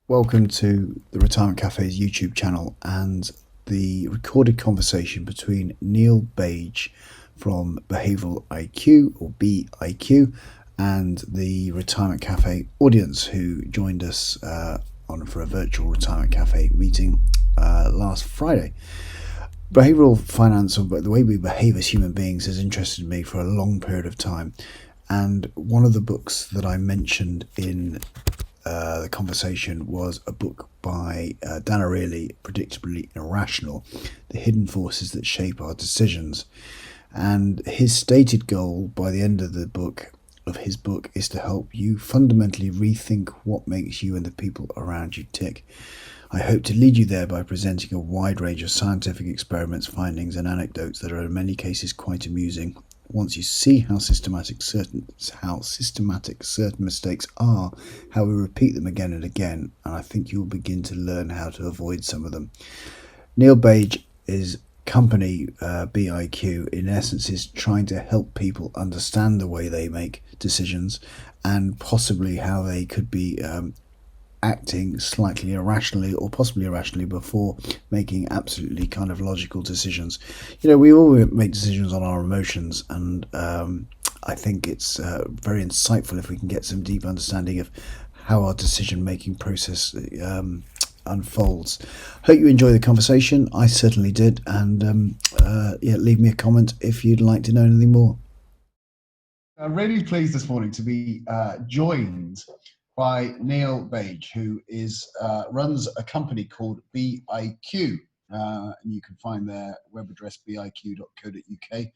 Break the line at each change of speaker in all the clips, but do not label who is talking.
Welcome to the Retirement Cafe's YouTube channel and the recorded conversation between Neil Bage from Behavioural IQ or BIQ and the Retirement Cafe audience who joined us for a virtual Retirement Cafe meeting last Friday. Behavioural finance, or the way we behave as human beings, has interested me for a long period of time. And one of the books that I mentioned in the conversation was a book by Dan Ariely, Predictably Irrational, The Hidden Forces That Shape Our Decisions. And his stated goal by the end of his book is to help you fundamentally rethink what makes you and the people around you tick. I hope to lead you there by presenting a wide range of scientific experiments, findings and anecdotes that are in many cases quite amusing. Once you see how systematic certain mistakes are, how we repeat them again and again, and I think you'll begin to learn how to avoid some of them. Neil Bage is company BIQ, in essence, is trying to help people understand the way they make decisions and possibly how they could be acting slightly irrationally or possibly irrationally before making absolutely kind of logical decisions. You know, we all make decisions on our emotions, and I think it's very insightful if we can get some deep understanding of how our decision-making process unfolds. Hope you enjoy the conversation. I certainly did, and leave me a comment if you'd like to know anything more. I'm really pleased this morning to be joined by Neil Bage, who runs a company called BIQ. And you can find their web address, biq.co.uk.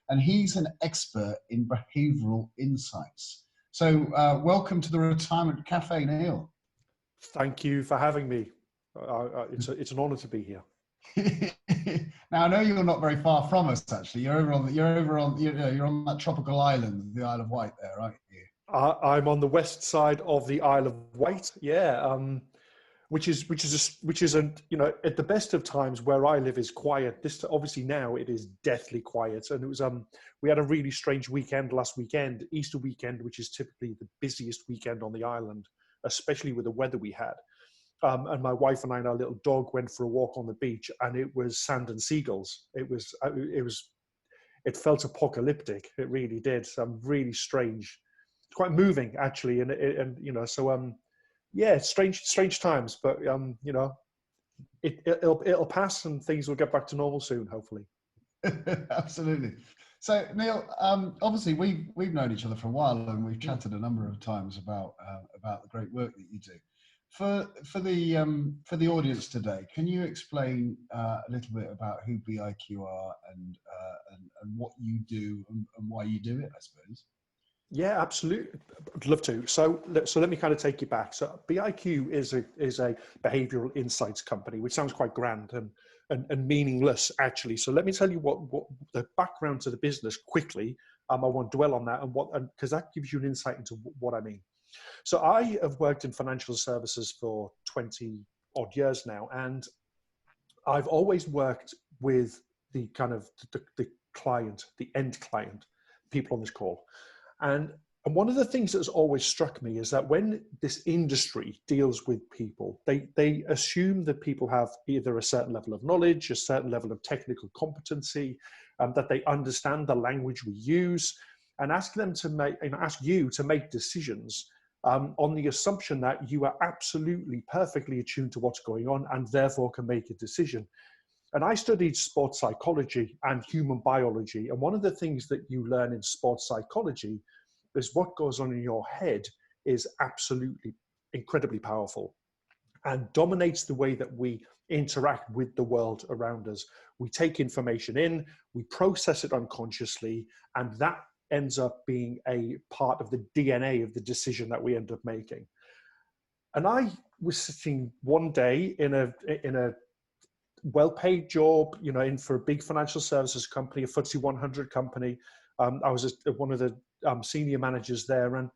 And he's an expert in behavioural insights. So welcome to the Retirement Cafe, Neil.
Thank you for having me. It's an honour to be here.
Now I know you're not very far from us. Actually, you're on that tropical island, the Isle of Wight, there, aren't you?
I'm on the west side of the Isle of Wight, which is at the best of times where I live is quiet. This obviously now it is deathly quiet, and it was we had a really strange weekend last weekend, Easter weekend, which is typically the busiest weekend on the island, especially with the weather we had. And my wife and I and our little dog went for a walk on the beach, and it was sand and seagulls. It felt apocalyptic. It really did. Really strange. Quite moving actually, strange times, but it'll pass and things will get back to normal soon, hopefully.
Absolutely. So Neil, obviously we've known each other for a while, and we've chatted a number of times about the great work that you do. For the audience today, can you explain a little bit about who BIQ are and what you do and why you do it, I suppose?
Yeah, absolutely. I'd love to. So let me kind of take you back. So BIQ is a behavioral insights company, which sounds quite grand and meaningless, actually. So let me tell you what the background to the business quickly. I won't dwell on that because that gives you an insight into what I mean. So I have worked in financial services for 20 odd years now, and I've always worked with the kind of the client, the end client, people on this call. And one of the things that's always struck me is that when this industry deals with people, they assume that people have either a certain level of knowledge, a certain level of technical competency, that they understand the language we use, and ask you to make decisions on the assumption that you are absolutely perfectly attuned to what's going on and therefore can make a decision. And I studied sports psychology and human biology. And one of the things that you learn in sports psychology is what goes on in your head is absolutely incredibly powerful and dominates the way that we interact with the world around us. We take information in, we process it unconsciously, and that ends up being a part of the DNA of the decision that we end up making. And I was sitting one day in a well-paid job, in for a big financial services company, a FTSE 100 company. I was one of the senior managers there, and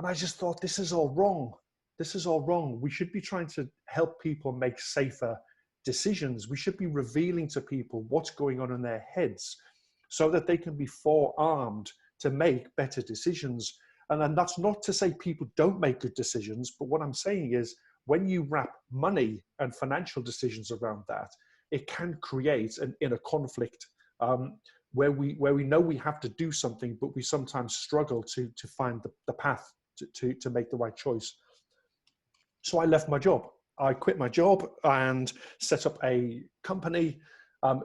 I just thought, this is all wrong. This is all wrong. We should be trying to help people make safer decisions. We should be revealing to people what's going on in their heads so that they can be forearmed to make better decisions. And then that's not to say people don't make good decisions, but what I'm saying is when you wrap money and financial decisions around that, it can create an inner conflict where we know we have to do something, but we sometimes struggle to find the path to make the right choice. So I left my job. I quit my job and set up a company,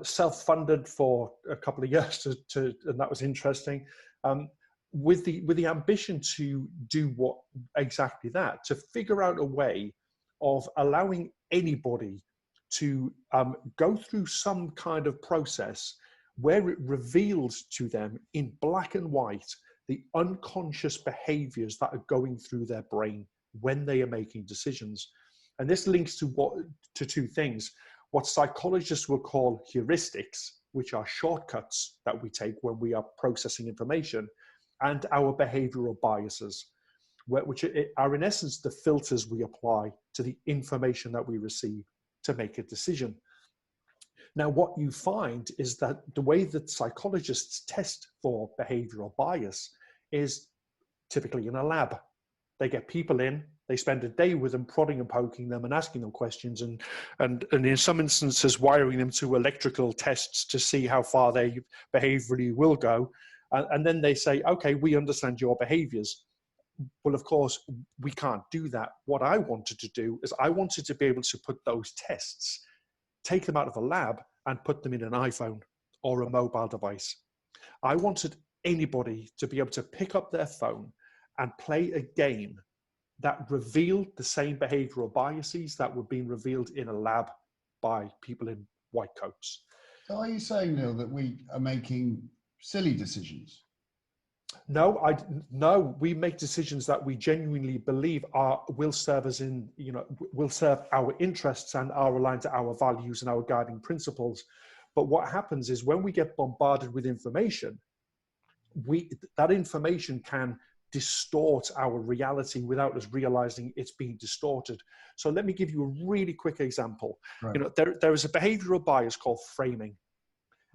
self-funded for a couple of years, and that was interesting, with the ambition to do exactly that, to figure out a way of allowing anybody to go through some kind of process where it reveals to them in black and white the unconscious behaviors that are going through their brain when they are making decisions. And this links to two things: what psychologists will call heuristics, which are shortcuts that we take when we are processing information, and our behavioral biases, which are in essence the filters we apply to the information that we receive to make a decision. Now, what you find is that the way that psychologists test for behavioral bias is typically in a lab. They get people in, they spend a day with them, prodding and poking them and asking them questions, and in some instances wiring them to electrical tests to see how far they behaviorally will go. And then they say, okay, we understand your behaviors. Well, of course, we can't do that. What I wanted to do is I wanted to be able to put those tests, take them out of a lab and put them in an iPhone or a mobile device. I wanted anybody to be able to pick up their phone and play a game that revealed the same behavioral biases that were being revealed in a lab by people in white coats.
So are you saying, Neil, that we are making silly decisions?
No, we make decisions that we genuinely believe will serve us will serve our interests and are aligned to our values and our guiding principles. But what happens is when we get bombarded with information, that information can distort our reality without us realizing it's being distorted. So let me give you a really quick example.
Right.
There is a behavioral bias called framing.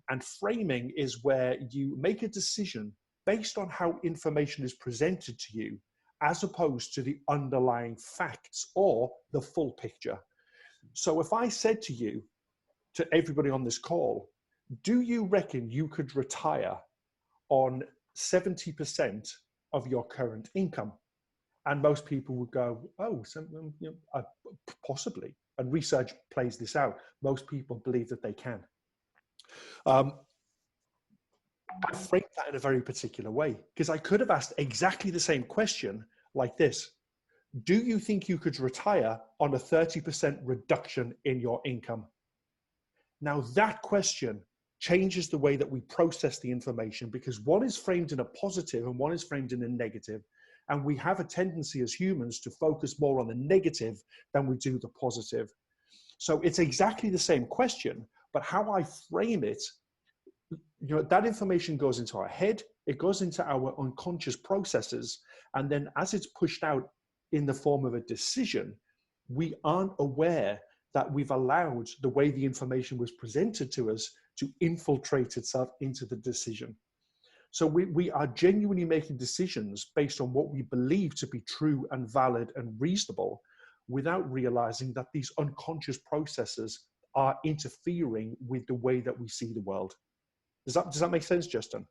And framing is where you make a decision based on how information is presented to you, as opposed to the underlying facts or the full picture. So if I said to you, to everybody on this call, do you reckon you could retire on 70% of your current income? And most people would go, oh, possibly. And research plays this out. Most people believe that they can. I framed that in a very particular way, because I could have asked exactly the same question like this. Do you think you could retire on a 30% reduction in your income? Now that question changes the way that we process the information, because one is framed in a positive and one is framed in a negative. And we have a tendency as humans to focus more on the negative than we do the positive. So it's exactly the same question, but how I frame it, that information goes into our head, it goes into our unconscious processes, and then as it's pushed out in the form of a decision, we aren't aware that we've allowed the way the information was presented to us to infiltrate itself into the decision. So we are genuinely making decisions based on what we believe to be true and valid and reasonable, without realizing that these unconscious processes are interfering with the way that we see the world. Does that make sense, Justin?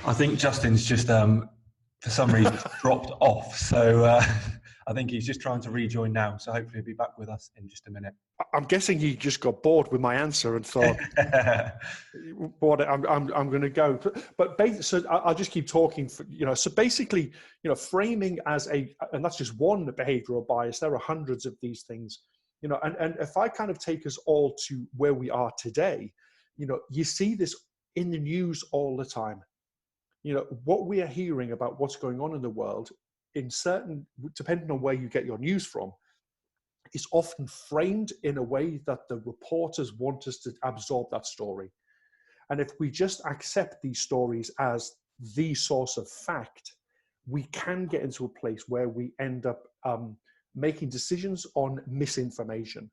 I think Justin's just, for some reason, dropped off. So I think he's just trying to rejoin now. So hopefully he'll be back with us in just a minute.
I'm guessing he just got bored with my answer and thought, "What? I'm going to go." But so I'll just keep talking. So basically, framing as and that's just one behavioral bias. There are hundreds of these things. And if I kind of take us all to where we are today, you see this in the news all the time. What we are hearing about what's going on in the world, depending on where you get your news from, is often framed in a way that the reporters want us to absorb that story. And if we just accept these stories as the source of fact, we can get into a place where we end up making decisions on misinformation.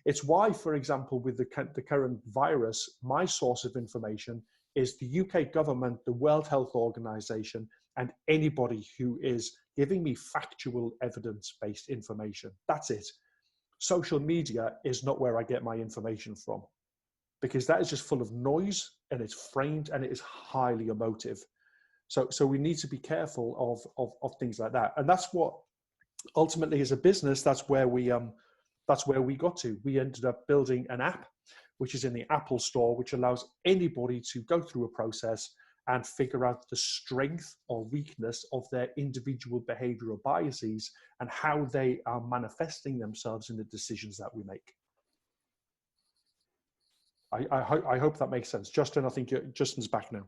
It's why, for example, with the current virus, my source of information is the UK government, the World Health Organization, and anybody who is giving me factual evidence-based information. That's it. Social media is not where I get my information from, because that is just full of noise, and it's framed, and it is highly emotive. So we need to be careful of things like that. And that's what ultimately, as a business, that's where we got to. We ended up building an app, which is in the Apple Store, which allows anybody to go through a process and figure out the strength or weakness of their individual behavioral biases and how they are manifesting themselves in the decisions that we make. I hope that makes sense. Justin, I think Justin's back now.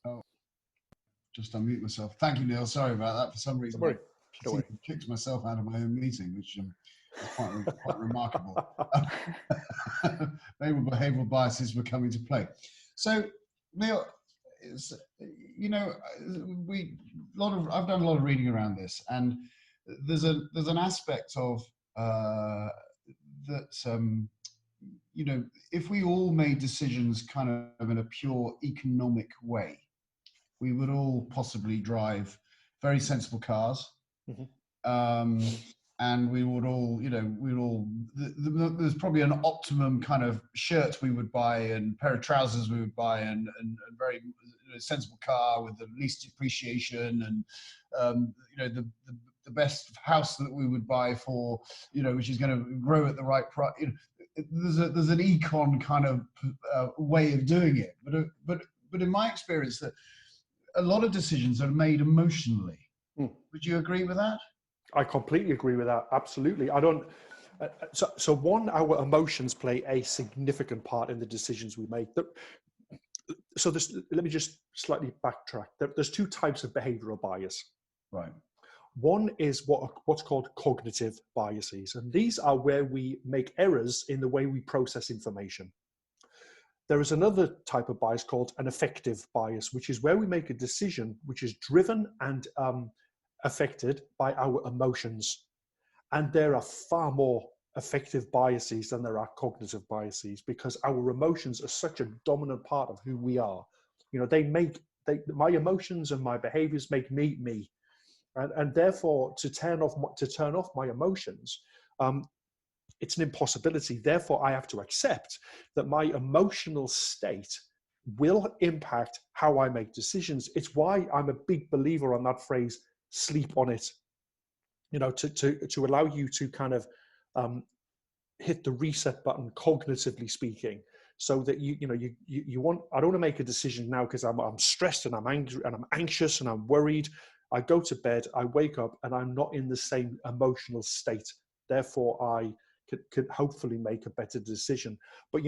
Oh, just unmute myself. Thank you, Neil. Sorry about that. For some reason,
Don't worry.
I kicked myself out of my own meeting, which is quite remarkable. Maybe behavioural biases were coming to play. So, Neil, I've done a lot of reading around this, and there's an aspect of if we all made decisions kind of in a pure economic way, we would all possibly drive very sensible cars. Mm-hmm. And we would all, there's probably an optimum kind of shirt we would buy and pair of trousers we would buy and a very sensible car with the least depreciation and, the best house that we would buy for, which is going to grow at the right price. There's an econ kind of way of doing it. But in my experience, that a lot of decisions are made emotionally. Would you agree with that?
I completely agree with that. Absolutely. I don't. So one, our emotions play a significant part in the decisions we make. So let me just slightly backtrack. There's two types of behavioral bias.
Right.
One is what's called cognitive biases, and these are where we make errors in the way we process information. There is another type of bias called an affective bias, which is where we make a decision which is driven and affected by our emotions. And there are far more affective biases than there are cognitive biases, because our emotions are such a dominant part of who we are. My emotions and my behaviors make me. And therefore, to turn off my emotions, it's an impossibility. Therefore, I have to accept that my emotional state will impact how I make decisions. It's why I'm a big believer on that phrase, sleep on it, to allow you to kind of hit the reset button, cognitively speaking, so that I don't want to make a decision now because I'm stressed and I'm angry and I'm anxious and I'm worried. I go to bed, I wake up, and I'm not in the same emotional state. Therefore, I could hopefully make a better decision. But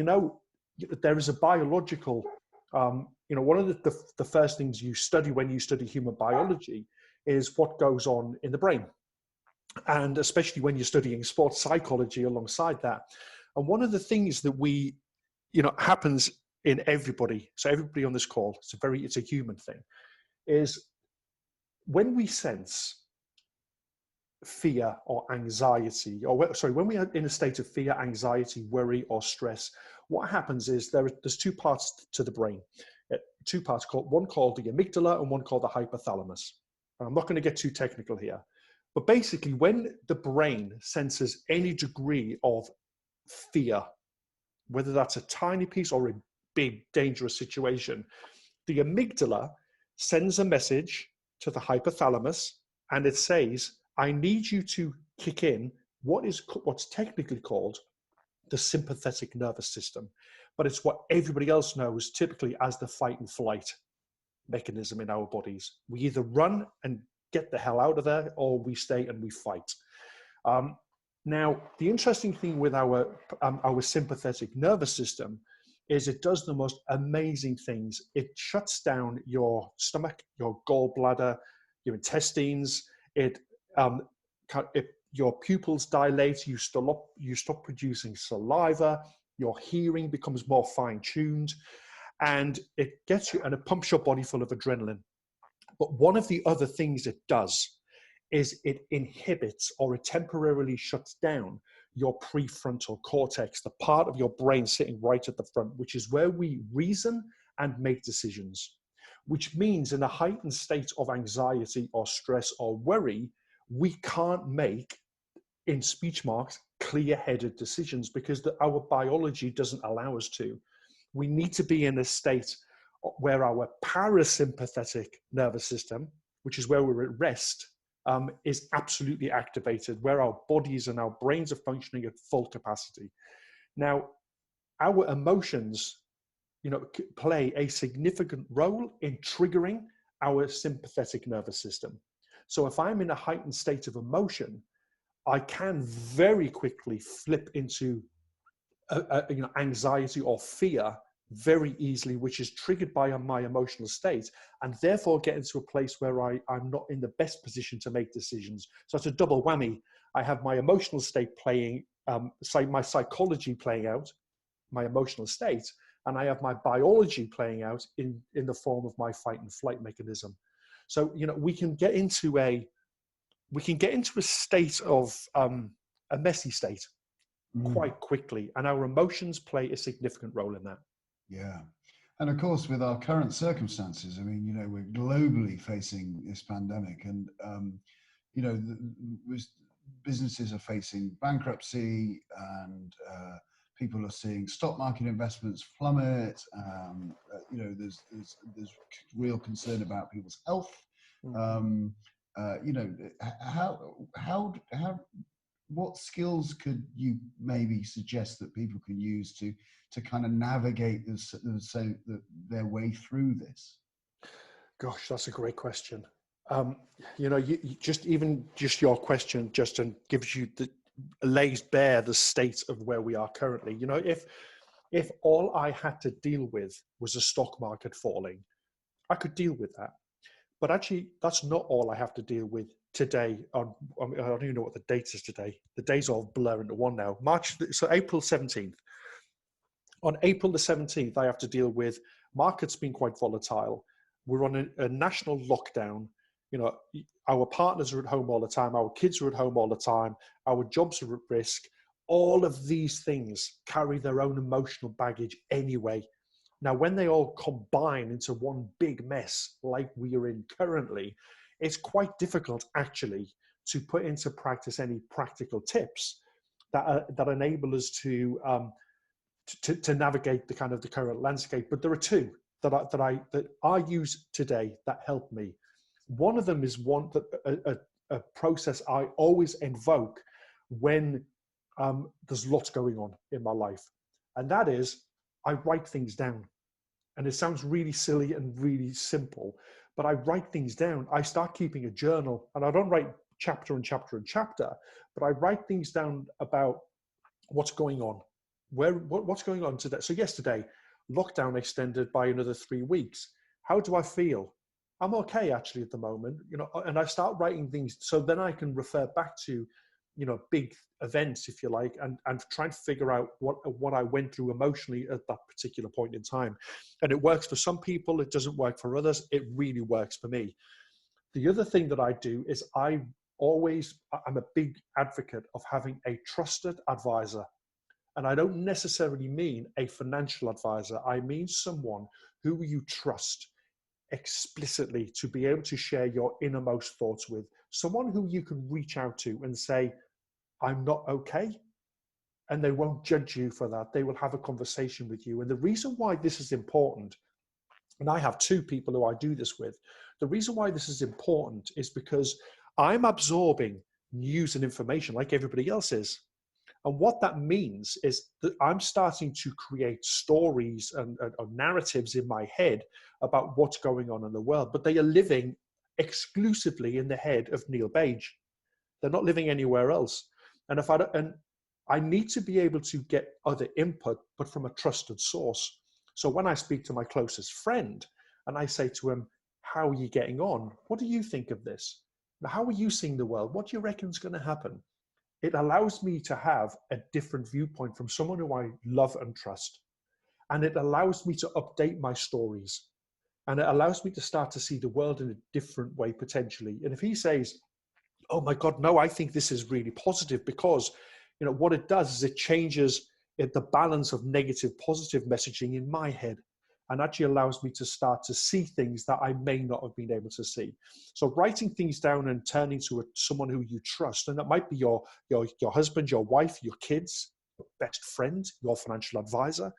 there is a biological, one of the first things you study when you study human biology is what goes on in the brain. And especially when you're studying sports psychology alongside that. And one of the things that happens in everybody, so everybody on this call, it's a human thing, is when we sense fear or anxiety, when we are in a state of fear, anxiety, worry, or stress, what happens is there's two parts to the brain. Two parts, one called the amygdala and one called the hypothalamus. And I'm not going to get too technical here, but basically when the brain senses any degree of fear, whether that's a tiny piece or a big dangerous situation, the amygdala sends a message to the hypothalamus, and it says, I need you to kick in what's technically called the sympathetic nervous system, but it's what everybody else knows typically as the fight and flight mechanism in our bodies. We either run and get the hell out of there, or we stay and we fight. Now, the interesting thing with our sympathetic nervous system is it does the most amazing things. It shuts down your stomach, your gallbladder, your intestines. Your pupils dilate. You stop producing saliva. Your hearing becomes more fine-tuned, and it pumps your body full of adrenaline. But one of the other things it does is it inhibits, or it temporarily shuts down, your prefrontal cortex, the part of your brain sitting right at the front, which is where we reason and make decisions. which means in a heightened state of anxiety or stress or worry, we can't make, in speech marks, clear-headed decisions because our biology doesn't allow us to. We need to be in a state where our parasympathetic nervous system, which is where we're at rest, is absolutely activated, where our bodies and our brains are functioning at full capacity. Now, our emotions, play a significant role in triggering our sympathetic nervous system. So if I'm in a heightened state of emotion, I can very quickly flip into anxiety or fear very easily, which is triggered by my emotional state, and therefore get into a place where I'm not in the best position to make decisions. So it's a double whammy. I have my emotional state playing, my psychology playing out, my emotional state, and I have my biology playing out in the form of my fight and flight mechanism. So, we can get into a state of a messy state quite quickly, and our emotions play a significant role in that.
Yeah. And of course, with our current circumstances, I mean, we're globally facing this pandemic, and, businesses are facing bankruptcy, and people are seeing stock market investments plummet. There's real concern about people's health. What skills could you maybe suggest that people can use to kind of navigate their way through this?
Gosh, that's a great question. Just your question, Justin, gives you lays bare the state of where we are currently. If all I had to deal with was a stock market falling, I could deal with that. But actually, that's not all I have to deal with today. I don't even know what the date is today. The days all blur into one now. April 17th. On April the 17th, I have to deal with markets being quite volatile. We're on a national lockdown. Our partners are at home all the time. Our kids are at home all the time. Our jobs are at risk. All of these things carry their own emotional baggage anyway. Now, when they all combine into one big mess like we are in currently, it's quite difficult actually to put into practice any practical tips that enable us to navigate the current landscape. But there are two that I use today that help me. One of them is a process I always invoke when there's lots going on in my life, and that is I write things down. And it sounds really silly and really simple, but I write things down. I start keeping a journal, and I don't write chapter and chapter and chapter, but I write things down about what's going on, what's going on today. So yesterday, lockdown extended by another 3 weeks. How do I feel? I'm okay actually at the moment, and I start writing things so then I can refer back to, big events, if you like, and try to figure out what I went through emotionally at that particular point in time. And it works for some people, it doesn't work for others. It really works for me. The other thing that I do is I'm a big advocate of having a trusted advisor. And I don't necessarily mean a financial advisor. I mean someone who you trust explicitly to be able to share your innermost thoughts with, someone who you can reach out to and say, I'm not okay. And they won't judge you for that. They will have a conversation with you. And the reason why this is important, and I have two people who I do this with, the reason why this is important is because I'm absorbing news and information like everybody else is. And what that means is that I'm starting to create stories and narratives in my head about what's going on in the world, but they are living exclusively in the head of Neil Bage. They're not living anywhere else. And I need to be able to get other input, but from a trusted source. So when I speak to my closest friend and I say to him, how are you getting on? What do you think of this? Now, how are you seeing the world? What do you reckon is going to happen? It allows me to have a different viewpoint from someone who I love and trust. And it allows me to update my stories. And it allows me to start to see the world in a different way, potentially. And if he says, oh my God, no, I think this is really positive, because what it does is it changes the balance of negative, positive messaging in my head. and actually allows me to start to see things that I may not have been able to see. So writing things down and turning to someone who you trust, and that might be your husband, your wife, your kids, your best friend, your financial advisor.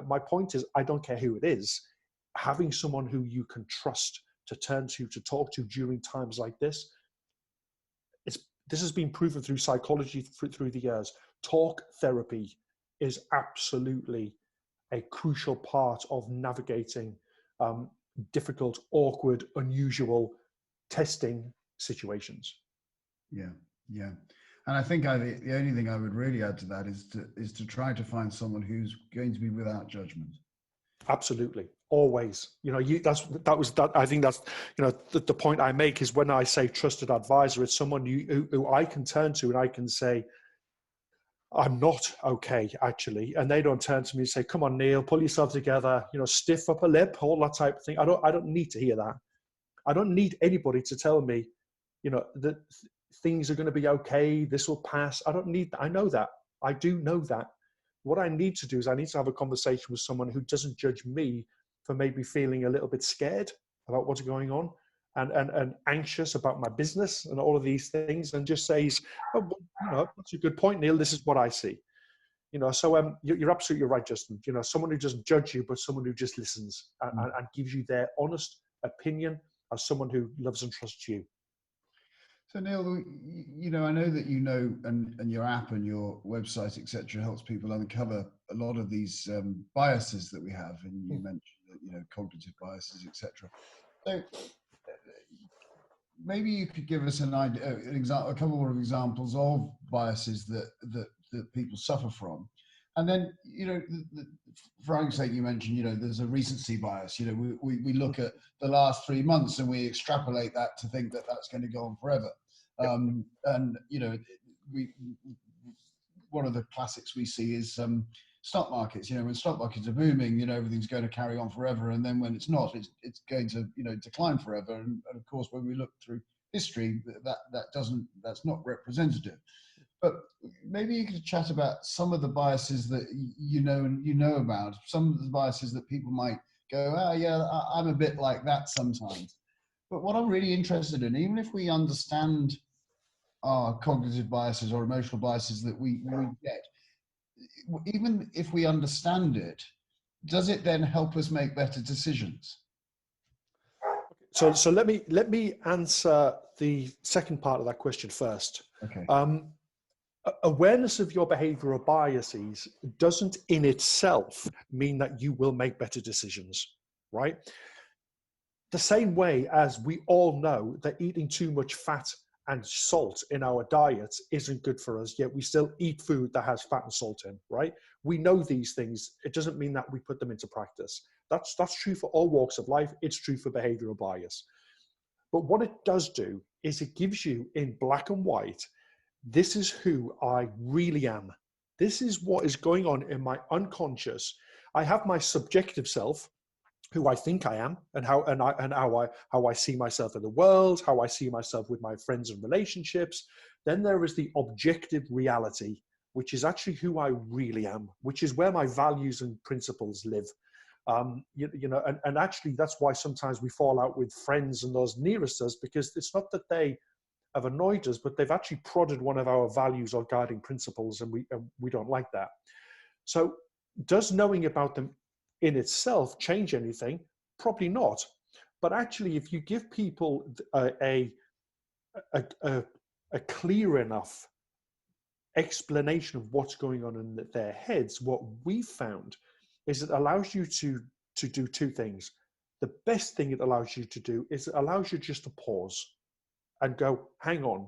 My point is, I don't care who it is, having someone who you can trust to turn to talk to during times like this. This has been proven through psychology through the years. Talk therapy is absolutely a crucial part of navigating difficult, awkward, unusual testing situations.
Yeah, yeah. And I think the only thing I would really add to that is to try to find someone who's going to be without judgment.
Absolutely, always. I think that's the point I make is when I say trusted advisor, it's someone who I can turn to and I can say, I'm not okay, actually. And they don't turn to me and say, come on, Neil, pull yourself together, stiff upper lip, all that type of thing. I don't need to hear that. I don't need anybody to tell me, that things are going to be okay. This will pass. I don't need that. I know that. I do know that. What I need to do is I need to have a conversation with someone who doesn't judge me for maybe feeling a little bit scared about what's going on and anxious about my business and all of these things, and just says, oh, that's a good point, Neil. This is what I see. So you're absolutely right, Justin. Someone who doesn't judge you, but someone who just listens and gives you their honest opinion as someone who loves and trusts you.
So Neil, I know that and your app and your website, etc., helps people uncover a lot of these biases that we have, and you mentioned cognitive biases, etc. So maybe you could give us an idea, a couple of examples of biases that people suffer from, and then for argument's sake, you mentioned there's a recency bias. We look at the last 3 months and we extrapolate that to think that that's going to go on forever. And one of the classics we see is stock markets. When stock markets are booming, everything's going to carry on forever, and then when it's not, it's going to decline forever. And of course, when we look through history, that's not representative. But maybe you could chat about some of the biases that you know about, some of the biases that people might go, oh yeah, I'm a bit like that sometimes. But what I'm really interested in, even if we understand our cognitive biases or emotional biases that we get, even if we understand it, does it then help us make better decisions?
So let me answer the second part of that question first.
Okay.
Awareness of your behavioral biases doesn't in itself mean that you will make better decisions, right? The same way as we all know that eating too much fat and salt in our diets isn't good for us, yet we still eat food that has fat and salt in, right? We know these things. It doesn't mean that we put them into practice. That's true for all walks of life. It's true for behavioral bias. But what it does do is it gives you in black and white, this is who I really am. This is what is going on in my unconscious. I have my subjective self, who I think I am, and how I see myself in the world, how I see myself with my friends and relationships. Then there is the objective reality, which is actually who I really am, which is where my values and principles live. And actually that's why sometimes we fall out with friends and those nearest us, because it's not that they have annoyed us, but they've actually prodded one of our values or guiding principles, and we don't like that. So does knowing about them in itself change anything? Probably not. But actually, if you give people a clear enough explanation of what's going on in their heads, what we've found is it allows you to do two things. The best thing it allows you to do is it allows you just to pause and go, hang on.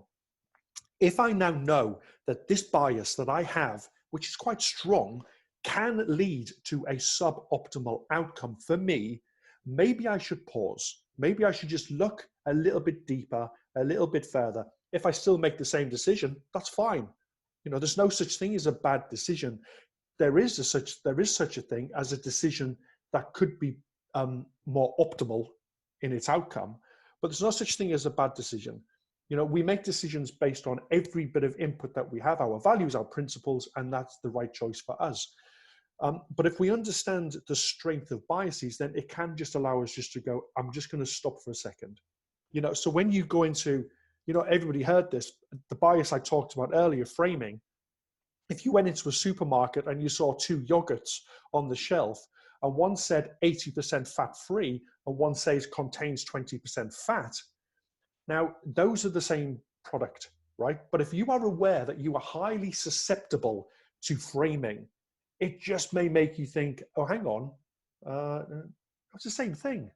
If I now know that this bias that I have, which is quite strong, can lead to a suboptimal outcome for me, maybe I should pause. Maybe I should just look a little bit deeper, a little bit further. If I still make the same decision, that's fine. There's no such thing as a bad decision. There is such a thing as a decision that could be more optimal in its outcome, but there's no such thing as a bad decision. We make decisions based on every bit of input that we have, our values, our principles, and that's the right choice for us. But if we understand the strength of biases, then it can just allow us just to go, I'm just going to stop for a second. So when you go into, everybody heard this, the bias I talked about earlier, framing. If you went into a supermarket and you saw two yogurts on the shelf, and one said 80% fat-free, and one says contains 20% fat, now those are the same product, right? But if you are aware that you are highly susceptible to framing, it just may make you think, oh, hang on, it's the same thing.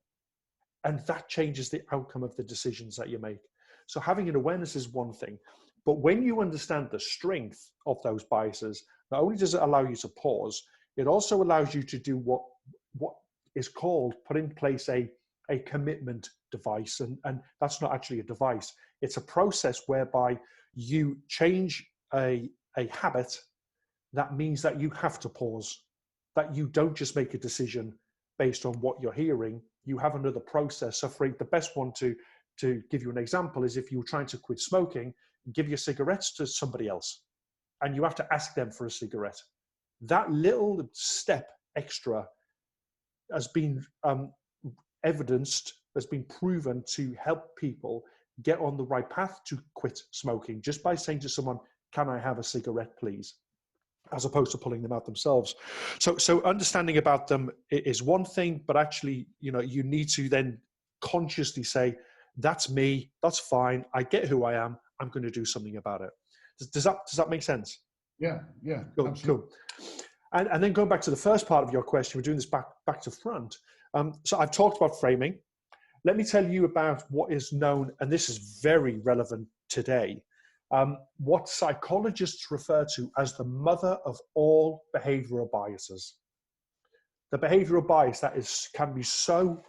And that changes the outcome of the decisions that you make. So having an awareness is one thing. But when you understand the strength of those biases, not only does it allow you to pause, it also allows you to do what is called, put in place a commitment device. And that's not actually a device. It's a process whereby you change a habit. That means that you have to pause, that you don't just make a decision based on what you're hearing. You have another process. So for the best one to give you an example is if you were trying to quit smoking, give your cigarettes to somebody else, and you have to ask them for a cigarette. That little step extra has been evidenced, has been proven to help people get on the right path to quit smoking, just by saying to someone, can I have a cigarette, please? As opposed to pulling them out themselves. So understanding about them is one thing, but actually, you need to then consciously say, that's me, that's fine, I get who I am, I'm going to do something about it. Does that make sense?
Yeah,
Cool. And then going back to the first part of your question, we're doing this back to front. So I've talked about framing. Let me tell you about what is known, and this is very relevant today, what psychologists refer to as the mother of all behavioral biases. The behavioral bias that can be so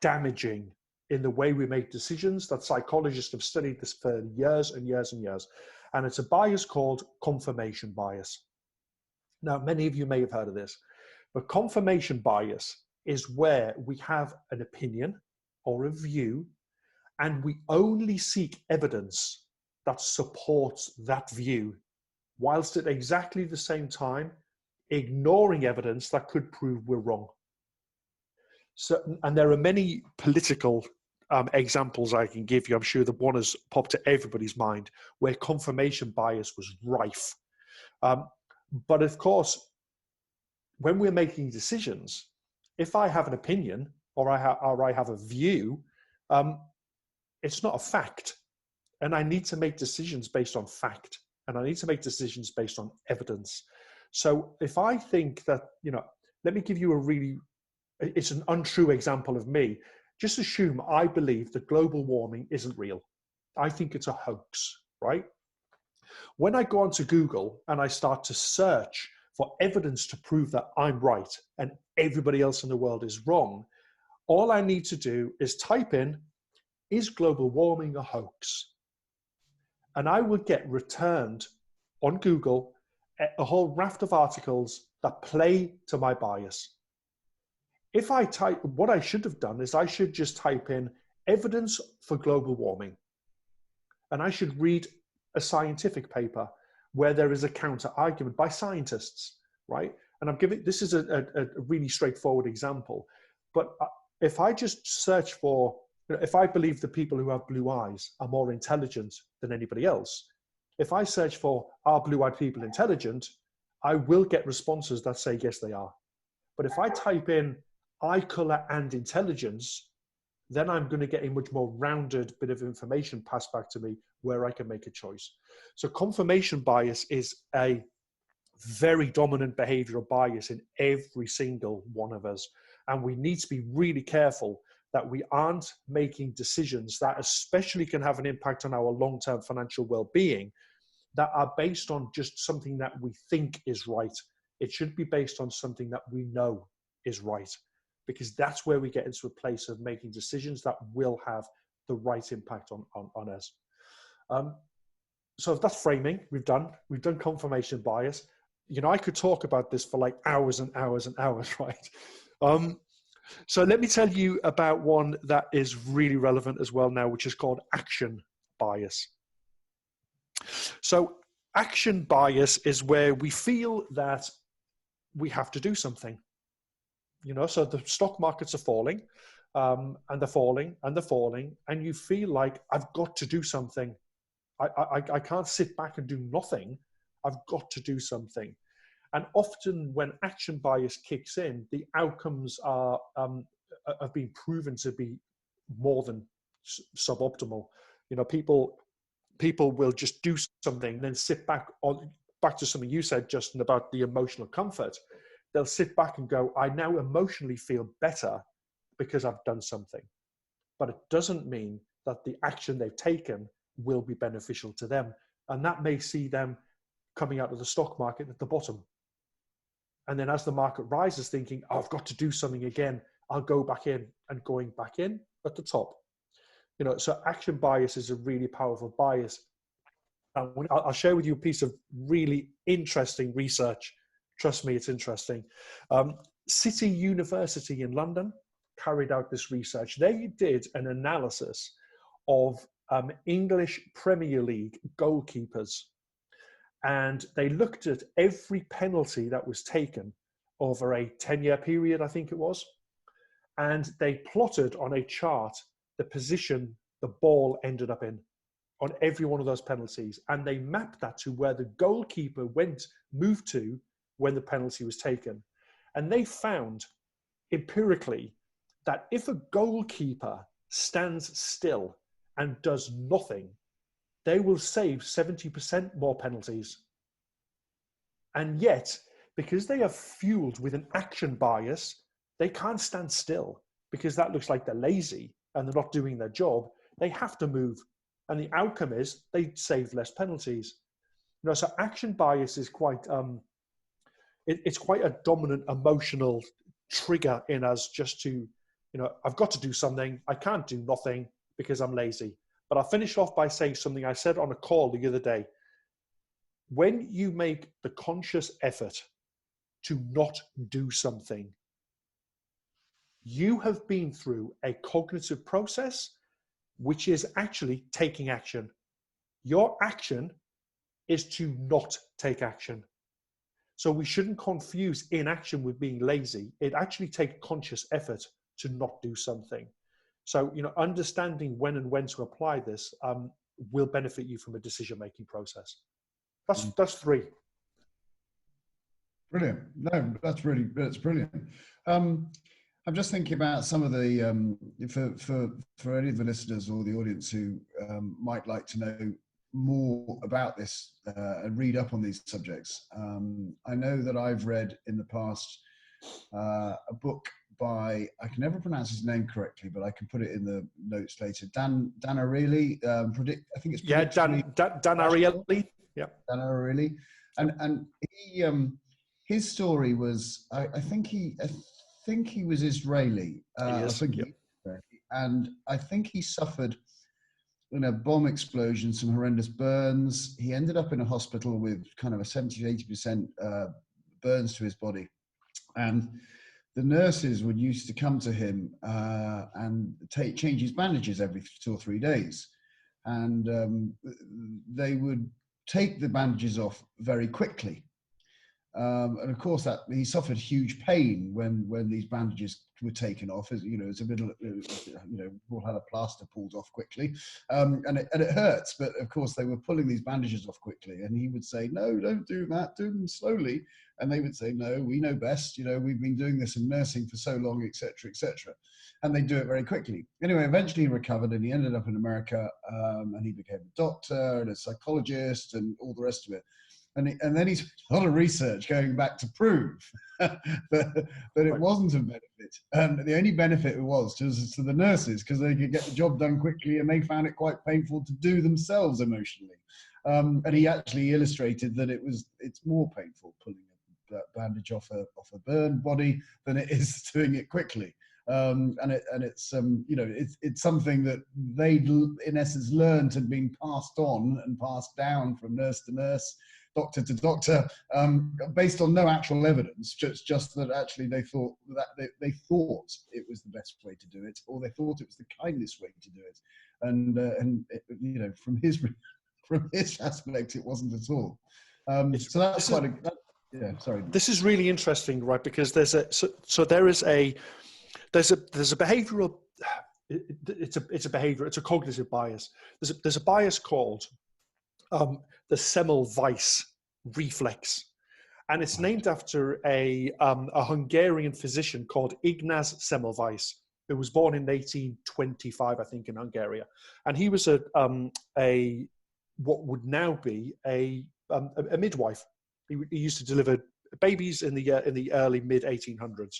damaging in the way we make decisions that psychologists have studied this for years and years and years. And it's a bias called confirmation bias. Now, many of you may have heard of this, but confirmation bias is where we have an opinion or a view, and we only seek evidence that supports that view, whilst at exactly the same time ignoring evidence that could prove we're wrong. So, and there are many political examples I can give you. I'm sure the one has popped to everybody's mind where confirmation bias was rife. But of course, when we're making decisions, if I have an opinion or I have a view, it's not a fact. And I need to make decisions based on fact. And I need to make decisions based on evidence. So if I think that, let me give you it's an untrue example of me. Just assume I believe that global warming isn't real. I think it's a hoax, right? When I go onto Google and I start to search for evidence to prove that I'm right and everybody else in the world is wrong, all I need to do is type in, is global warming a hoax? And I will get returned on Google a whole raft of articles that play to my bias. If I type, what I should have done is I should just type in evidence for global warming. And I should read a scientific paper where there is a counter argument by scientists, right? And this is a really straightforward example. But if I just search for, if I believe the people who have blue eyes are more intelligent than anybody else, if I search for, are blue-eyed people intelligent, I will get responses that say, yes, they are. But if I type in eye color and intelligence, then I'm going to get a much more rounded bit of information passed back to me where I can make a choice. So confirmation bias is a very dominant behavioral bias in every single one of us. And we need to be really careful that we aren't making decisions that especially can have an impact on our long-term financial well-being that are based on just something that we think is right. It should be based on something that we know is right, because that's where we get into a place of making decisions that will have the right impact on us. So that's framing. We've done confirmation bias. I could talk about this for like hours and hours and hours, right? So let me tell you about one that is really relevant as well now, which is called action bias. So action bias is where we feel that we have to do something. So the stock markets are falling, and they're falling, and they're falling, and you feel like, I've got to do something. I can't sit back and do nothing. I've got to do something. And often when action bias kicks in, the outcomes have been proven to be more than suboptimal. People will just do something and then sit back to something you said, Justin, about the emotional comfort. They'll sit back and go, I now emotionally feel better because I've done something. But it doesn't mean that the action they've taken will be beneficial to them. And that may see them coming out of the stock market at the bottom. And then as the market rises, thinking, oh, I've got to do something again, I'll go back in, and going back in at the top. So action bias is a really powerful bias. I'll share with you a piece of really interesting research. Trust me, it's interesting. City University in London carried out this research. They did an analysis of English Premier League goalkeepers. And they looked at every penalty that was taken over a 10-year period, I think it was. And they plotted on a chart the position the ball ended up in on every one of those penalties. And they mapped that to where the goalkeeper moved to when the penalty was taken. And they found empirically that if a goalkeeper stands still and does nothing, they will save 70% more penalties. And yet, because they are fueled with an action bias, they can't stand still, because that looks like they're lazy and they're not doing their job. They have to move. And the outcome is they save less penalties. So action bias is quite, it's quite a dominant emotional trigger in us, just to, I've got to do something. I can't do nothing because I'm lazy. But I'll finish off by saying something I said on a call the other day. When you make the conscious effort to not do something, you have been through a cognitive process, which is actually taking action. Your action is to not take action. So we shouldn't confuse inaction with being lazy. It actually takes conscious effort to not do something. So, understanding when and when to apply this will benefit you from a decision-making process. That's three.
Brilliant. No, that's brilliant. I'm just thinking about some of the, for any of the listeners or the audience who might like to know more about this and read up on these subjects. I know that I've read in the past a book by, I can never pronounce his name correctly, but I can put it in the notes later. Dan Ariely, I think it's
Dan Ariely. Yeah,
Dan Ariely, and he his story was, I think he was Israeli.
He is,
and I think he suffered in a bomb explosion, some horrendous burns. He ended up in a hospital with kind of a 70-80% burns to his body, and the nurses would used to come to him and change his bandages every 2 or 3 days. And they would take the bandages off very quickly. And of course, that he suffered huge pain when these bandages were taken off. As it's a bit, all had a plaster pulled off quickly, and it hurts. But of course, they were pulling these bandages off quickly, and he would say, "No, don't do that. Do them slowly." And they would say, "No, we know best. We've been doing this in nursing for so long, etc., etc." And they do it very quickly. Anyway, eventually he recovered, and he ended up in America, and he became a doctor and a psychologist and all the rest of it. And then he's a lot of research going back to prove that it wasn't a benefit. And the only benefit it was to the nurses, because they could get the job done quickly, and they found it quite painful to do themselves emotionally. And he actually illustrated that it's more painful pulling a bandage off a burned body than it is doing it quickly. And it's something that they'd in essence learned and been passed on and passed down from nurse to nurse, doctor to doctor, based on no actual evidence, just that actually they thought it was the best way to do it, or they thought it was the kindest way to do it, and from his aspect, it wasn't at all. So that's quite a Yeah, sorry.
This is really interesting, right? Because there's a behavioral. It's a cognitive bias. There's a bias called the Semmelweis Reflex, and it's named after a Hungarian physician called Ignaz Semmelweis, who was born in 1825, I think, in Hungary, and he was a what would now be a midwife. He used to deliver babies in the early mid 1800s.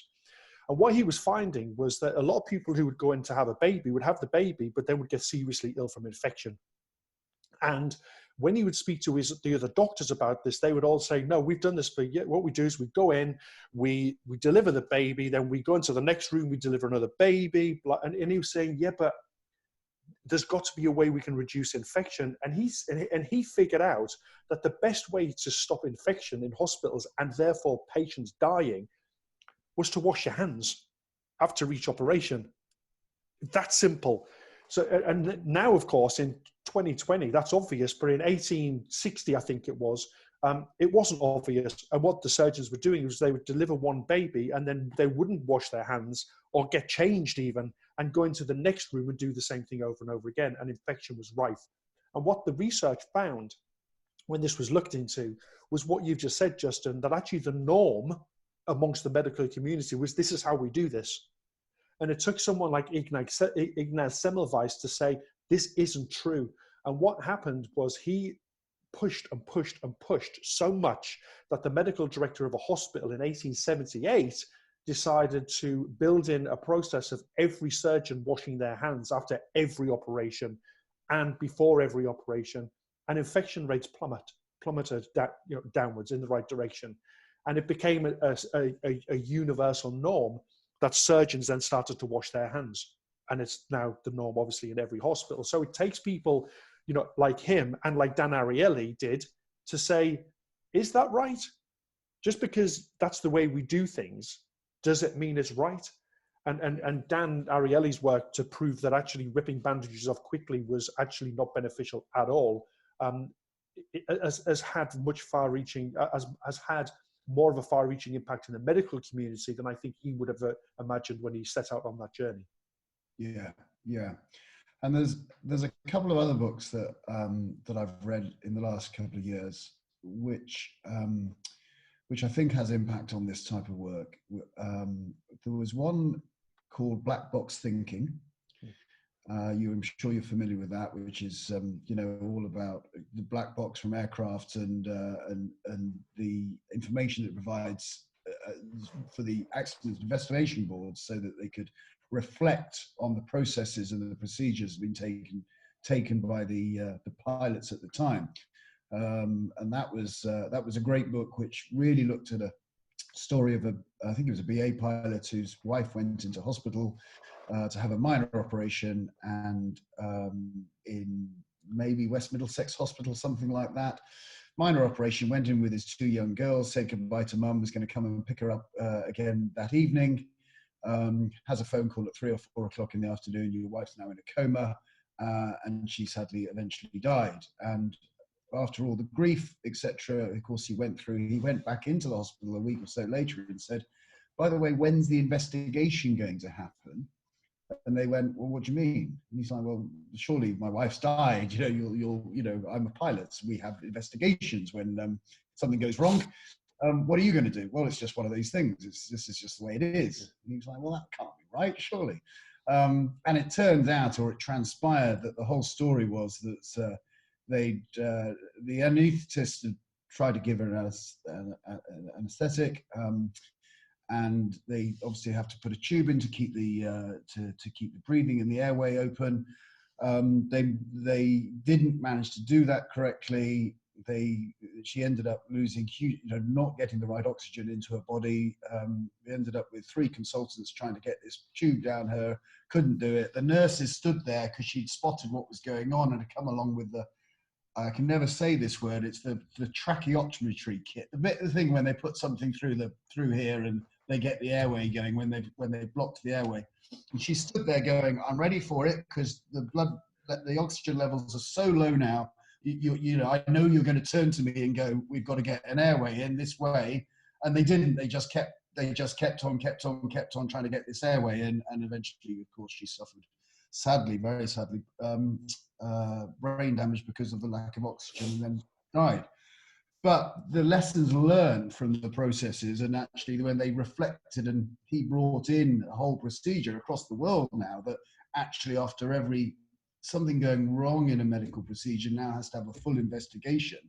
And what he was finding was that a lot of people who would go in to have a baby would have the baby, but then would get seriously ill from infection. And when he would speak to the other doctors about this, they would all say, no, we've done this for years. What we do is we go in, we deliver the baby, then we go into the next room, we deliver another baby. And he was saying, yeah, but there's got to be a way we can reduce infection. And he figured out that the best way to stop infection in hospitals and therefore patients dying was to wash your hands after each operation. That simple. So, and now, of course, in 2020, that's obvious, but in 1860, I think it wasn't obvious. And what the surgeons were doing was they would deliver one baby and then they wouldn't wash their hands or get changed even and go into the next room and do the same thing over and over again. And infection was rife. And what the research found when this was looked into was what you've just said, Justin, that actually the norm amongst the medical community was this is how we do this. And it took someone like Ignaz Semmelweis to say, this isn't true. And what happened was he pushed and pushed and pushed so much that the medical director of a hospital in 1878 decided to build in a process of every surgeon washing their hands after every operation and before every operation. And infection rates plummeted downwards in the right direction. And it became a universal norm that surgeons then started to wash their hands. And it's now the norm, obviously, in every hospital. So it takes people, like him and like Dan Ariely did to say, is that right? Just because that's the way we do things, does it mean it's right? And Dan Ariely's work to prove that actually ripping bandages off quickly was actually not beneficial at all, has had more of a far-reaching impact in the medical community than I think he would have imagined when he set out on that journey.
Yeah. And there's a couple of other books that that I've read in the last couple of years, which I think has impact on this type of work. There was one called Black Box Thinking. I'm sure you're familiar with that, which is all about the black box from aircraft and the information it provides for the accident investigation boards, so that they could reflect on the processes and the procedures being taken by the pilots at the time. And that was a great book, which really looked at a story of I think it was a BA pilot whose wife went into hospital to have a minor operation, and in maybe West Middlesex Hospital, something like that. Minor operation, went in with his two young girls, said goodbye to mum, was going to come and pick her up again that evening. Has a phone call at 3 or 4 o'clock in the afternoon. Your wife's now in a coma, and she sadly eventually died. And after all the grief, etc., of course, he went back into the hospital a week or so later and said, by the way, when's the investigation going to happen? And they went, well, what do you mean? And he's like, well, surely my wife's died. I'm a pilot. So we have investigations when something goes wrong. What are you going to do? Well, it's just one of these things. This is just the way it is. And he's like, well, that can't be right, surely. And it turned out, or it transpired, that the whole story was that the anaesthetist had tried to give her an anesthetic, and they obviously have to put a tube in to keep the breathing and the airway open. They didn't manage to do that correctly. She ended up losing, not getting the right oxygen into her body. We ended up with 3 consultants trying to get this tube down her, couldn't do it. The nurses stood there because she'd spotted what was going on and had come along with I can never say this word, it's the tracheotomy kit. The thing when they put something through here and they get the airway going when they've blocked the airway. And she stood there going, I'm ready for it, because the oxygen levels are so low now.
you know, I know you're going to turn to me and go, we've got to get an airway in this way. And they didn't. They just kept on trying to get this airway in. And eventually, of course, she suffered, sadly, very sadly, brain damage because of the lack of oxygen, and then died. But the lessons learned from the processes, and actually when they reflected, and he brought in a whole procedure across the world now that actually after every something going wrong in a medical procedure now has to have a full investigation.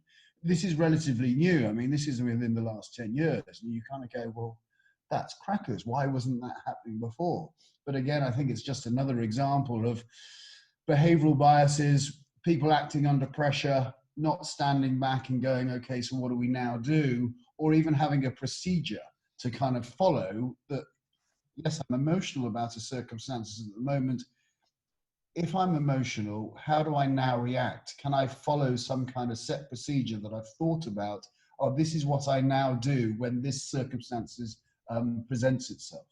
This is relatively new. I mean, this is within the last 10 years. And you kind of go, well, that's crackers. Why wasn't that happening before? But again, I think it's just another example of behavioral biases, people acting under pressure, not standing back and going, okay, so what do we now do? Or even having a procedure to kind of follow that, yes, I'm emotional about a circumstances at the moment. If I'm emotional, how do I now react? Can I follow some kind of set procedure that I've thought about? Or this is what I now do when this circumstances presents itself?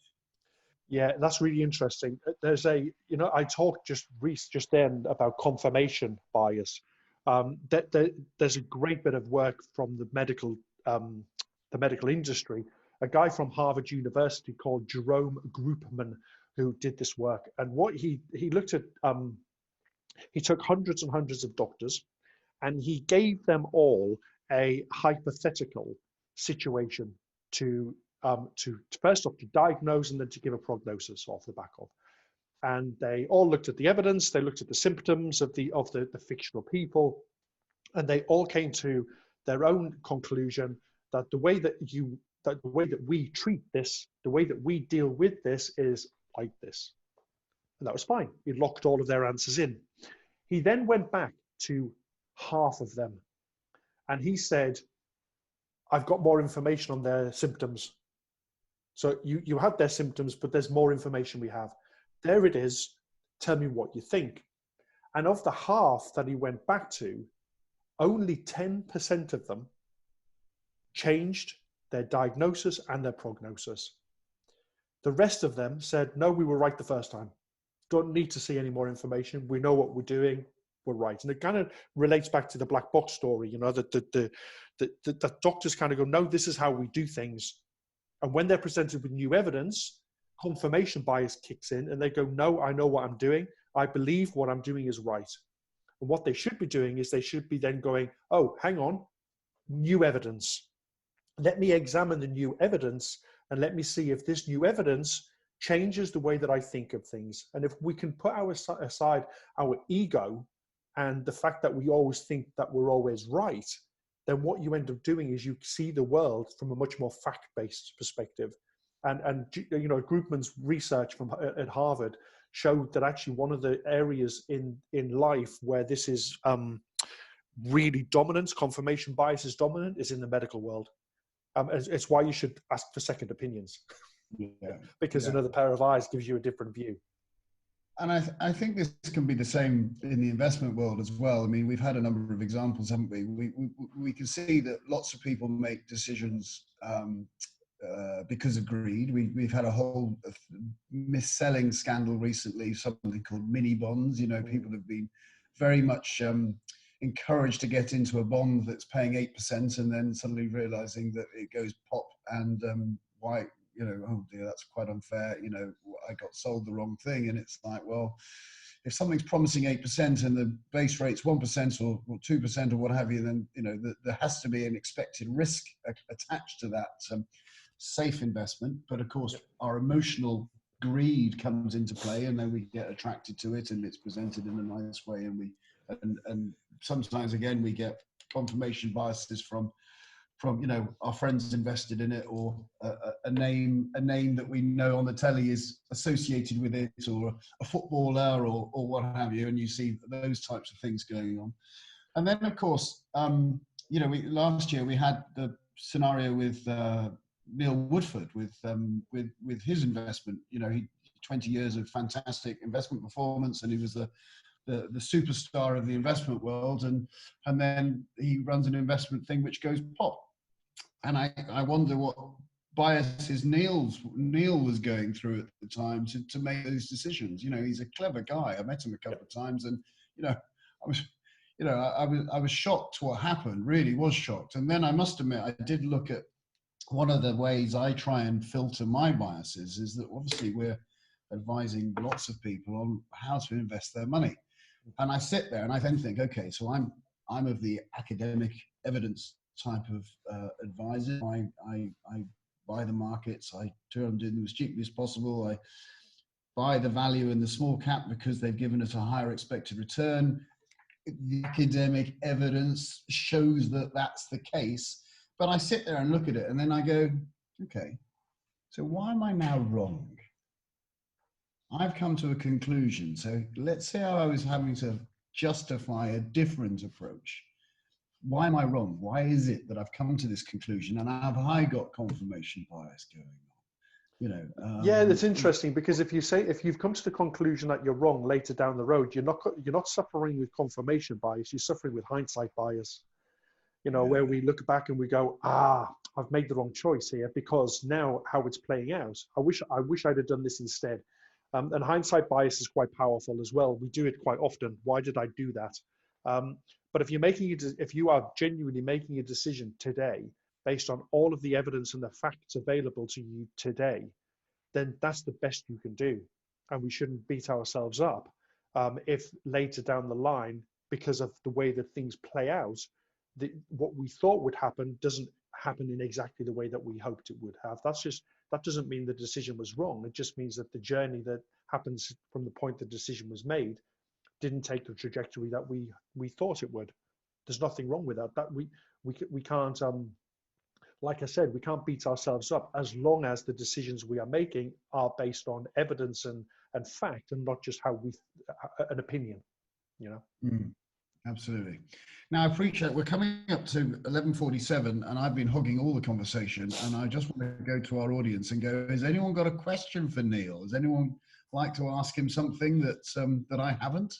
Yeah, that's really interesting. There's a, you know, I talked just then about confirmation bias. There's a great bit of work from the medical industry. A guy from Harvard University called Jerome Groupman, who did this work, and what he looked at, he took hundreds and hundreds of doctors, and he gave them all a hypothetical situation to first off to diagnose and then to give a prognosis off the back of. And they all looked at the evidence, they looked at the symptoms of the fictional people, and they all came to their own conclusion that the way that we treat this, the way that we deal with this is like this. And that was fine. He locked all of their answers in. He then went back to half of them and he said, I've got more information on their symptoms. So you have their symptoms, but there's more information we have. There it is. Tell me what you think. And of the half that he went back to, only 10% of them changed their diagnosis and their prognosis. The rest of them said, no, we were right the first time. Don't need to see any more information. We know what we're doing. We're right. And it kind of relates back to the black box story, you know, that the doctors kind of go, no, this is how we do things. And when they're presented with new evidence, confirmation bias kicks in and they go, no, I know what I'm doing. I believe what I'm doing is right. And what they should be doing is they should be then going, oh, hang on, new evidence. Let me examine the new evidence and let me see if this new evidence changes the way that I think of things. And if we can put aside our ego and the fact that we always think that we're always right, then what you end up doing is you see the world from a much more fact-based perspective. And you know, Groupman's research at Harvard showed that actually one of the areas in life where this is really dominant, confirmation bias is dominant, is in the medical world. It's why you should ask for second opinions.
Yeah.
Because another pair of eyes gives you a different view.
And I think this can be the same in the investment world as well. I mean, we've had a number of examples, haven't we? We can see that lots of people make decisions because of greed. We've had a whole mis-selling scandal recently, something called mini bonds. You know, people have been very much encouraged to get into a bond that's paying 8% and then suddenly realizing that it goes pop and why, you know, oh dear, that's quite unfair. You know, I got sold the wrong thing. And it's like, well, if something's promising 8% and the base rate's 1% or 2% or what have you, then, you know, there has to be an expected risk attached to that safe investment. But of course, our emotional greed comes into play and then we get attracted to it and it's presented in a nice way. And sometimes, again, we get confirmation biases from you know, our friends invested in it, or a name that we know on the telly is associated with it, or a footballer, or what have you, and you see those types of things going on. And then, of course, you know, last year we had the scenario with Neil Woodford with his investment. You know, 20 years of fantastic investment performance, and he was the superstar of the investment world, and then he runs an investment thing which goes pop. And I wonder what biases Neil was going through at the time to make those decisions. You know, he's a clever guy. I met him a couple of times, and you know, you know, I was shocked what happened, really was shocked. And then I must admit, I did look at one of the ways I try and filter my biases is that obviously we're advising lots of people on how to invest their money. And I sit there and I then think, okay, so I'm of the academic evidence type of advisor. I buy the markets, I try and do them as cheaply as possible. I buy the value in the small cap because they've given us a higher expected return. The academic evidence shows that that's the case. But I sit there and look at it and then I go, okay, so why am I now wrong? I've come to a conclusion. So let's say I was having to justify a different approach. Why am I wrong? Why is it that I've come to this conclusion? And have I got confirmation bias going on? You know,
yeah, that's interesting, because if you've come to the conclusion that you're wrong later down the road, you're not suffering with confirmation bias. You're suffering with hindsight bias. You know, where we look back and we go, I've made the wrong choice here because now how it's playing out. I wish I'd have done this instead. And hindsight bias is quite powerful as well. We do it quite often. Why did I do that? But if you are genuinely making a decision today based on all of the evidence and the facts available to you today, then that's the best you can do. And we shouldn't beat ourselves up if later down the line, because of the way that things play out, what we thought would happen doesn't happen in exactly the way that we hoped it would have. That doesn't mean the decision was wrong. It just means that the journey that happens from the point the decision was made didn't take the trajectory that we thought it would. There's nothing wrong with that. That we can't, like I said, we can't beat ourselves up as long as the decisions we are making are based on evidence and fact, and not just an opinion, you know.
Absolutely. Now, I appreciate we're coming up to 11:47 and I've been hogging all the conversation, and I just want to go to our audience and go, has anyone got a question for Neil? Has anyone like to ask him something that I haven't?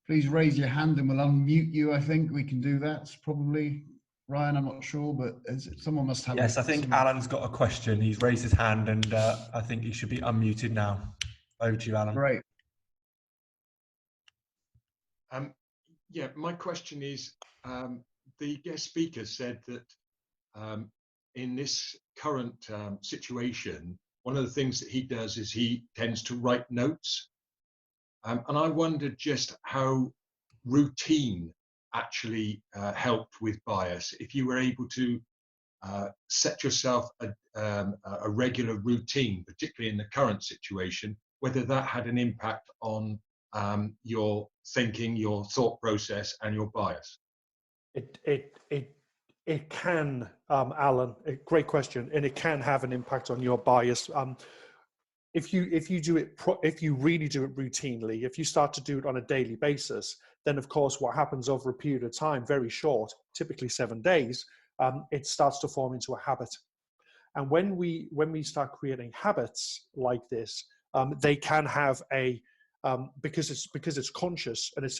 Please raise your hand and we'll unmute you. I think we can do that. It's probably Ryan, I'm not sure, but someone must have.
Yes, I think Alan's got a question. He's raised his hand and I think he should be unmuted now. Over to you, Alan.
Great.
Yeah, my question is, the guest speaker said that in this current situation, one of the things that he does is he tends to write notes. And I wondered just how routine actually helped with bias. If you were able to set yourself a regular routine, particularly in the current situation, whether that had an impact on your thinking, your thought process, and your bias.
It can, Alan. Great question, and it can have an impact on your bias. If you really do it routinely, if you start to do it on a daily basis, then of course what happens over a period of time, very short, typically 7 days, it starts to form into a habit. And when we start creating habits like this, they can have because it's conscious and it's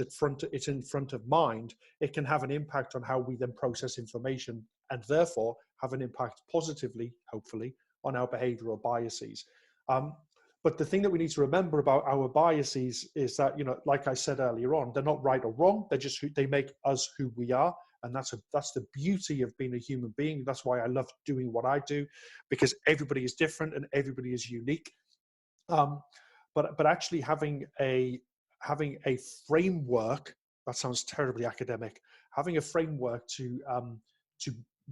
in front of mind, it can have an impact on how we then process information, and therefore have an impact positively, hopefully, on our behavioral biases. But the thing that we need to remember about our biases is that, you know, like I said earlier on, they're not right or wrong. They make us who we are. And that's the beauty of being a human being. That's why I love doing what I do, because everybody is different and everybody is unique. But actually having a framework, that sounds terribly academic, having a framework to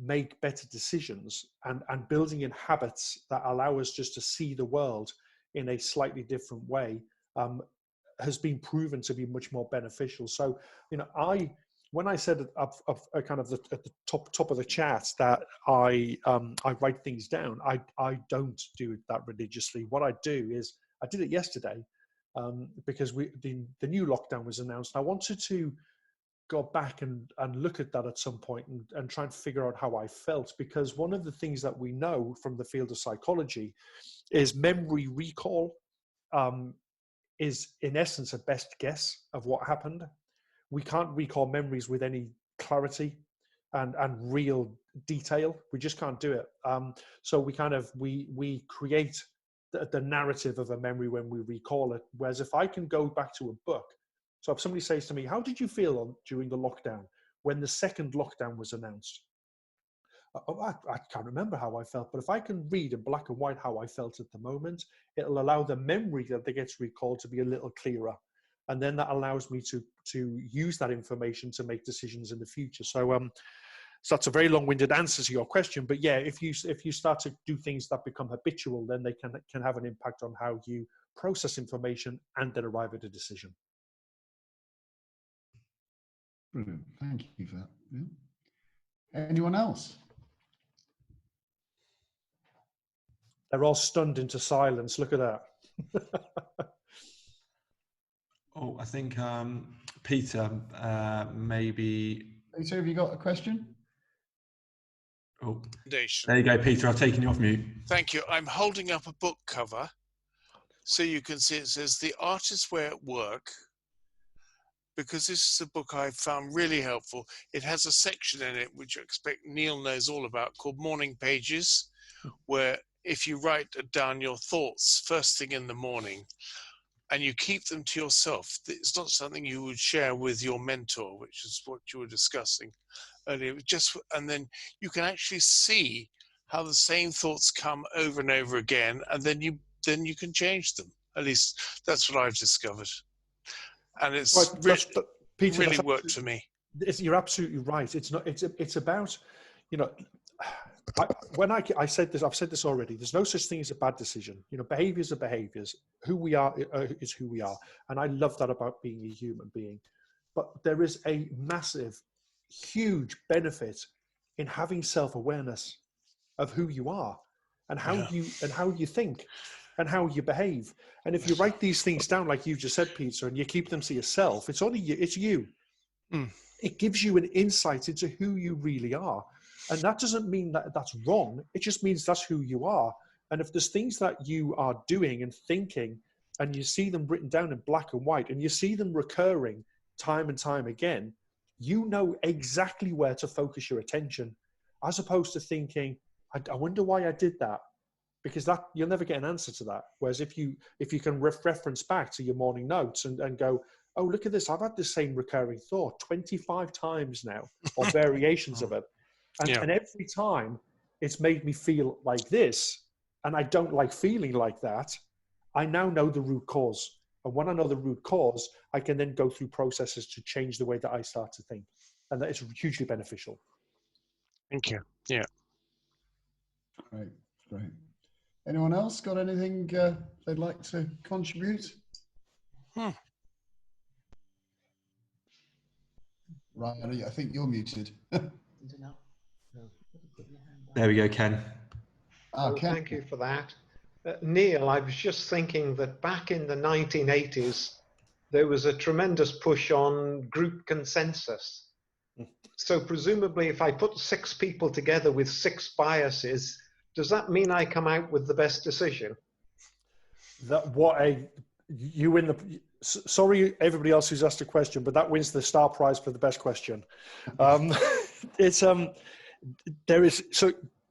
make better decisions and building in habits that allow us just to see the world in a slightly different way has been proven to be much more beneficial. So, you know, when I said at the top of the chat that I write things down, I don't do that religiously. What I do is, I did it yesterday because the new lockdown was announced. I wanted to go back and look at that at some point and try and figure out how I felt, because one of the things that we know from the field of psychology is memory recall is in essence a best guess of what happened. We can't recall memories with any clarity and real detail. We just can't do it. So we create the narrative of a memory when we recall it. Whereas if I can go back to a book So if somebody says to me, how did you feel during the lockdown when the second lockdown was announced? I can't remember how I felt, but if I can read in black and white how I felt at the moment, it'll allow the memory that gets recalled to be a little clearer. And then that allows me to use that information to make decisions in the future. So that's a very long-winded answer to your question. But yeah, if you start to do things that become habitual, then they can have an impact on how you process information and then arrive at a decision.
Brilliant. Thank you for that. Yeah. Anyone else?
They're all stunned into silence. Look at that.
Oh, I think Peter, maybe.
Peter, have you got a question?
Oh, there you go, Peter. I've taken you off mute.
Thank you. I'm holding up a book cover so you can see it says The Artist's Way at Work, because this is a book I found really helpful. It has a section in it, which I expect Neil knows all about, called Morning Pages, where if you write down your thoughts first thing in the morning and you keep them to yourself, it's not something you would share with your mentor, which is what you were discussing earlier. And then you can actually see how the same thoughts come over and over again, and then you can change them. At least that's what I've discovered. And it's
Peter,
really worked for me.
You're absolutely right. It's not. It's about, you know, I said this. I've said this already. There's no such thing as a bad decision. You know, behaviors are behaviors. Who we are is who we are, and I love that about being a human being. But there is a massive, huge benefit in having self-awareness of who you are and how you think and how you behave. And if you write these things down, like you just said, Peter, and you keep them to yourself, it's only you. It's you. It gives you an insight into who you really are. And that doesn't mean that that's wrong. It just means that's who you are. And if there's things that you are doing and thinking, and you see them written down in black and white, and you see them recurring time and time again, you know exactly where to focus your attention, as opposed to thinking, I wonder why I did that. Because that you'll never get an answer to that. Whereas if you can reference back to your morning notes and go, oh, look at this, I've had the same recurring thought 25 times now, or variations of it. And every time it's made me feel like this, and I don't like feeling like that, I now know the root cause. And when I know the root cause, I can then go through processes to change the way that I start to think. And that is hugely beneficial.
Thank you. Yeah.
Great. Anyone else got anything they'd like to contribute? Right, I think you're muted.
There we go, Ken.
Ken.
Thank you for that. Neil, I was just thinking that back in the 1980s, there was a tremendous push on group consensus. So presumably if I put 6 people together with 6 biases, does that mean I come out with the best decision?
Sorry, everybody else who's asked a question, but that wins the star prize for the best question. There is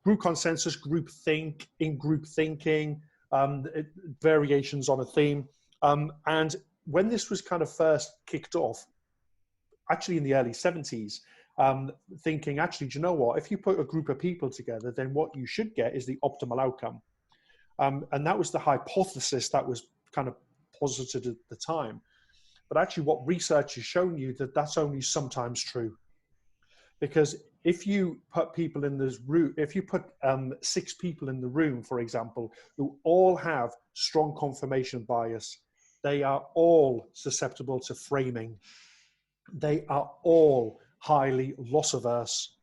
group consensus, group think, in group thinking, variations on a theme. And when this was kind of first kicked off, actually in the early 70s, thinking, actually, do you know what? If you put a group of people together, then what you should get is the optimal outcome. And that was the hypothesis that was kind of posited at the time. But actually what research has shown you that that's only sometimes true. Because if you put people in this room, if you put 6 people in the room, for example, who all have strong confirmation bias, they are all susceptible to framing. They are all highly loss averse.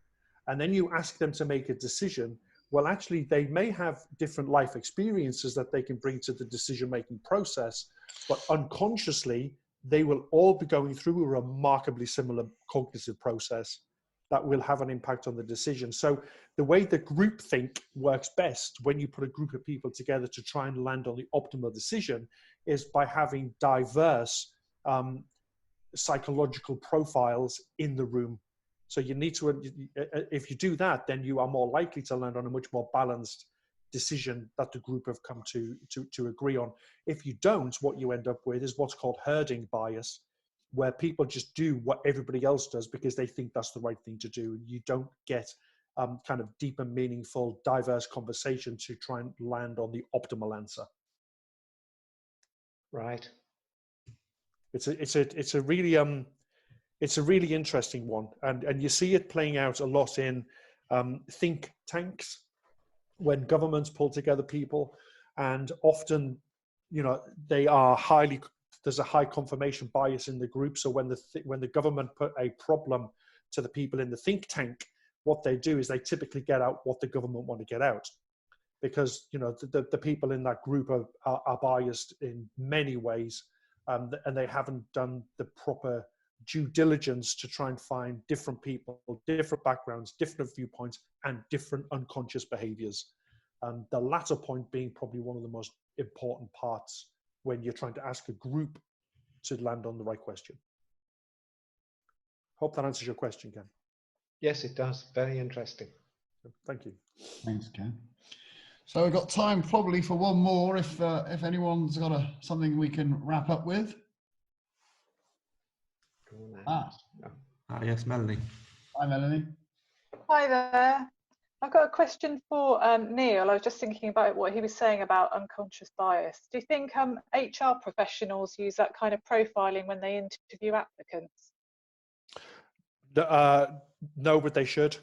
And then you ask them to make a decision. Well, actually, they may have different life experiences that they can bring to the decision-making process, but unconsciously, they will all be going through a remarkably similar cognitive process that will have an impact on the decision. So the way the groupthink works best when you put a group of people together to try and land on the optimal decision is by having diverse psychological profiles in the room. So you need to, if you do that, then you are more likely to land on a much more balanced decision that the group have come to agree on. If you don't, what you end up with is what's called herding bias, where people just do what everybody else does because they think that's the right thing to do. And you don't get kind of deep and meaningful, diverse conversation to try and land on the optimal answer.
Right.
It's a really interesting one, and you see it playing out a lot in think tanks when governments pull together people, and often, you know, there's a high confirmation bias in the group. So when the government put a problem to the people in the think tank, what they do is they typically get out what the government want to get out, because, you know, the people in that group are biased in many ways, and they haven't done the proper due diligence to try and find different people, different backgrounds, different viewpoints, and different unconscious behaviors. The latter point being probably one of the most important parts when you're trying to ask a group to land on the right question. Hope that answers your question, Ken.
Yes, it does. Very interesting.
Thank you.
Thanks, Ken. So we've got time probably for one more if anyone's got something we can wrap up with.
Yes, Melanie.
Hi, Melanie.
Hi there. I've got a question for Neil. I was just thinking about what he was saying about unconscious bias. Do you think HR professionals use that kind of profiling when they interview applicants?
No, but they should.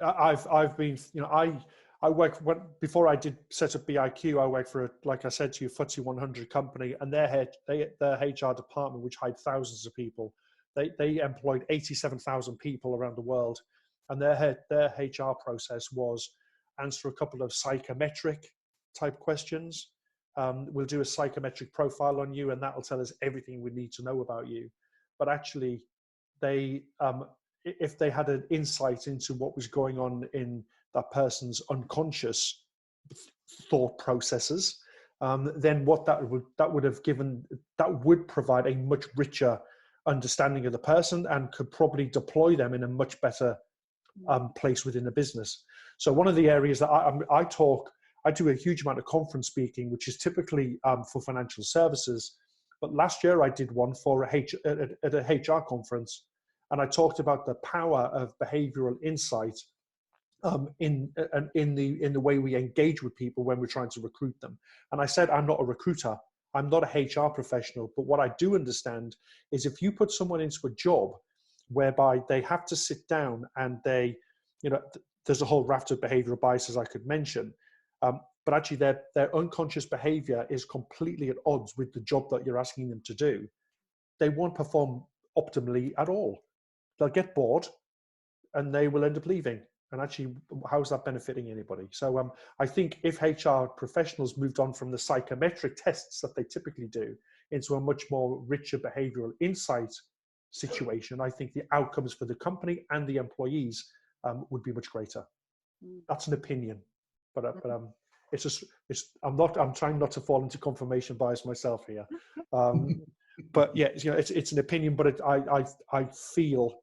I've been, you know, I worked before I did set up BIQ. I worked for, like I said to you, FTSE 100 company, and their HR department, which hired thousands of people, they employed 87,000 people around the world, and their HR process was answer a couple of psychometric type questions. We'll do a psychometric profile on you, and that will tell us everything we need to know about you. But actually, if they had an insight into what was going on in that person's unconscious thought processes, then what that would provide a much richer understanding of the person, and could probably deploy them in a much better place within the business. So one of the areas that I do a huge amount of conference speaking, which is typically for financial services. But last year I did one for at a HR conference, and I talked about the power of behavioral insight in the way we engage with people when we're trying to recruit them. And I said, I'm not a recruiter, I'm not a HR professional, but what I do understand is if you put someone into a job whereby they have to sit down and there's a whole raft of behavioral biases I could mention, but actually their unconscious behavior is completely at odds with the job that you're asking them to do, they won't perform optimally at all. They'll get bored and they will end up leaving. And actually, how's that benefiting anybody? So I think if HR professionals moved on from the psychometric tests that they typically do into a much more richer behavioral insight situation, I think the outcomes for the company and the employees would be much greater. That's an opinion, but I'm trying not to fall into confirmation bias myself here. But yeah, it's an opinion, but I feel,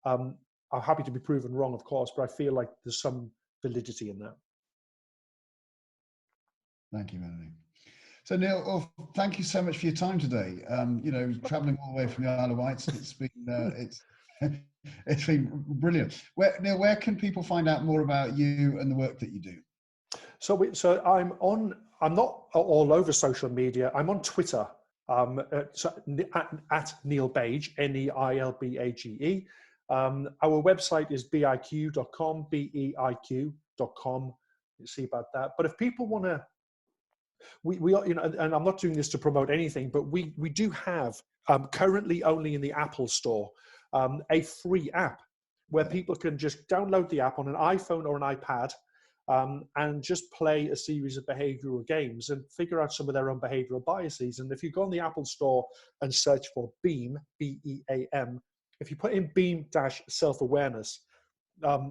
I'm happy to be proven wrong, of course, but I feel like there's some validity in that.
Thank you, Melanie. So Neil, thank you so much for your time today. Traveling all the way from the Isle of Wight, it's been brilliant. Neil, where can people find out more about you and the work that you do? So I'm not all over social media. I'm on Twitter, at Neil Bage, NEILBAGE. Our website is beiq.com, beiq.com. You see about that. But if people want to, we are, and I'm not doing this to promote anything, but we do have currently only in the Apple Store a free app where people can just download the app on an iPhone or an iPad and just play a series of behavioral games and figure out some of their own behavioral biases. And if you go on the Apple Store and search for BEAM, BEAM, if you put in BEAM-self-awareness,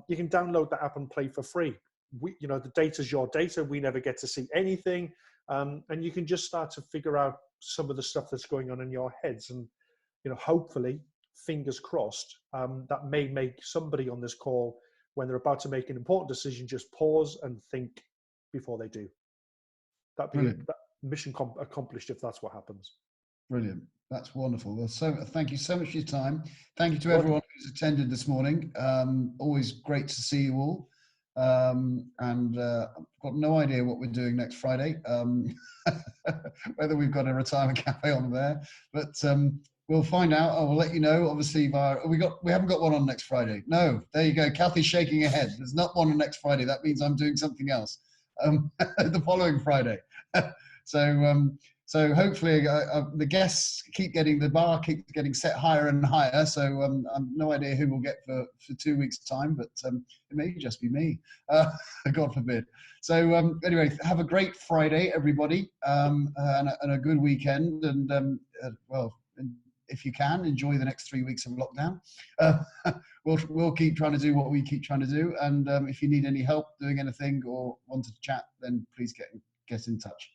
you can download the app and play for free. The data's your data. We never get to see anything. And you can just start to figure out some of the stuff that's going on in your heads. And, hopefully, fingers crossed, that may make somebody on this call, when they're about to make an important decision, just pause and think before they do. That'd be mission accomplished if that's what happens. Brilliant. That's wonderful. Well, so thank you so much for your time. Thank you to everyone who's attended this morning. Always great to see you all. I've got no idea what we're doing next Friday, whether we've got a retirement cafe on there, but we'll find out. I will let you know. Obviously, we haven't got one on next Friday. No, there you go. Kathy's shaking her head. There's not one on next Friday. That means I'm doing something else the following Friday. So hopefully the guests the bar keeps getting set higher and higher. So I've no idea who we'll get for 2 weeks' time, but it may just be me, God forbid. So anyway, have a great Friday, everybody, and a good weekend. And if you can, enjoy the next 3 weeks of lockdown. We'll keep trying to do what we keep trying to do. And if you need any help doing anything or want to chat, then please get in touch.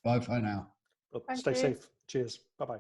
Bye for now.
Stay safe. Cheers. Bye-bye.